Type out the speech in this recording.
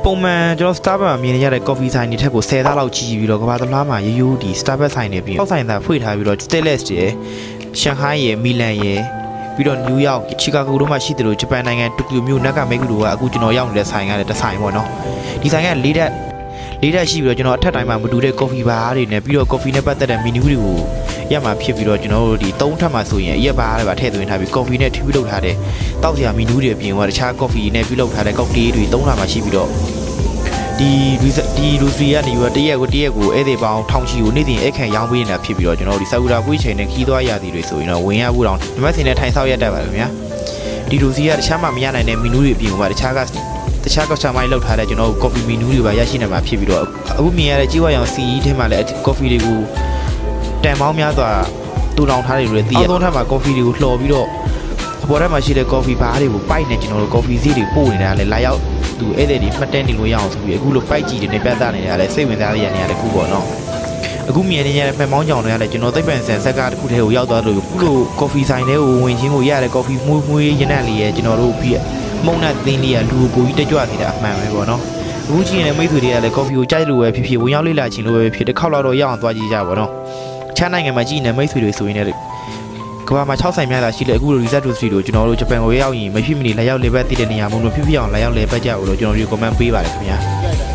ပုံမှန်ကျွန်တော် Starbucks မှာမြင်နေရတဲ့ coffee ဆိုင်တွေထက်ကို10သားလောက်ကြီးပြီးတော့ကဘာသလားမှာရိုးရိုးဒီ Starbucks ဆိုင်တွေပြီးတော့ဆိုင်သားဖွင့်ထားပြီးတော့ Starbucks ရယ် Shanghai ရယ် Milan ရယ်ပြီးတော့ New York Chicago တို့မှာရှိတယ်လို့ဂျပန်နိုင်ငံတိုကျိုမြို့နက်ကမိကူတို့ကအခုကျွန်တော်ရောက်နေတဲ့ဆိုင်ကလည်းတစ်ဆိုင်ပေါ့နော်ဒီဆိုင်က၄တက်ရှိပြီးတော့ကျွန်တော်အထက်တိုင်းမှာမတူတဲ့ coffee bar တွေနဲ့ပြီးတော့ coffee နဲ့ပတ်သက်တဲ့ menu တွေကိုရမှာဖြစ်ပြီးတော့ကျွန်တော်တို့ဒီ3ထပ်မှာဆိုရင်အရက်ဘားတွေပါထည့်သွင်းထားပြီး coffee နဲ့ထည့်ပြီးလုပ်ထားတဲ့တောက်စရာ menu တွေအပြင်ကတခြား coffee နဲ့ပြုလုပ်ထားတဲ့ cocktail တွေ3ထပ်မှာရှိပြီးတော့ဒီလူစီကနေပြီးတော့တရက်ကိုဧည့်သည်ပေါင်းထောင်ချီကိုနေ့စဉ်အခန့်ရောင်းပေးနေတာဖြစ်ပြီးတော့ကျွန်တော်တို့ဒီဆာကူတာပွေးချိန်နဲ့ခီးသွားရသည်တွေဆိုရင်တော့ဝင်ရဖို့တောင်ဒီမက်စင်နဲ့ထိုင်ဆောက်ရတတ်ပါခင်ဗျာဒီလူစီကတခြားမှမရနိုင်တဲ့ menu တွေအပြင်ကတခြား customer လောက်ထားတဲ့ကျွန်တော်တို့ coffee menu တွေပါရရှိနေမှာဖြစ်ပြီးတော့အခုမြင်ရတဲ့ကြီးဝါရောင်စီထဲမှာလည်း coffee တွေကိုတန်ပေါင်းများစွာတူတောင်ထားတယ်လို့သိရအောင်သုံးထပ်မှာ coffee တွေကိုလှော်ပြီးတော့အပေါ်ထပ်မှာရှိတဲ့ coffee bar တွေကိုပိုက်နေကျွန်တော်တို့ coffee ဈေးတွေပို့နေတာလည်းလာရောက်သူဧည့်သည်တွေမှတ်တမ်းနေလို့ရအောင်ဆိုပြီးအခုလိုပိုက်ကြီးတွေနဲ့ပြသနေရတယ်စိတ်ဝင်စားရတဲ့နေရာတစ်ခုပေါ့နော်အခုမြင်နေရတဲ့မှန်မောင်းကြောင်တွေကလည်းကျွန်တော်သိပ္ပံဆန်ဇက်ကတစ်ခုတည်းကိုရောက်သွားလို့ခုလို coffee ဆိုင်တွေကိုဝင်ချင်းကိုရတဲ့ coffee မွေးရနံ့လေးရဲ့ကျွန်တော်တို့ပြီးမုံနဲ့သင်းလေးကလူကိုကြီးတက်ကြွနေတာအမှန်ပဲပေါ့နော်အခုချင်းတဲ့မိတ်ဆွေတွေကလည်း coffee ကိုကြိုက်လို့ပဲဖြစ်ဖြစ်ဝင်ရောက်လေ့လာခြင်းလို့ပဲဖြစ်တစ်ခေါက်တော့ရအောင်သွားကြည့်ကြပါတော့ချမ်းနိုင်ငံမှာကြည့်နေမိတ်ဆွေတွေဆိုရင်လည်းကဘာမှာ6ဆိုင်များလာရှိလေအခုလို research to street ကိုကျွန်တော်တို့ဂျပန်ကိုရောက်ရင်မဖြစ်မနေလာရောက်လေပတ်တည်တဲ့နေရာမျိုးလို့ဖြစ်ဖြစ်အောင်လာရောက်လေပတ်ကြဖို့လို့ကျွန်တော်တို့ comment ပေးပါတယ်ခင်ဗျာ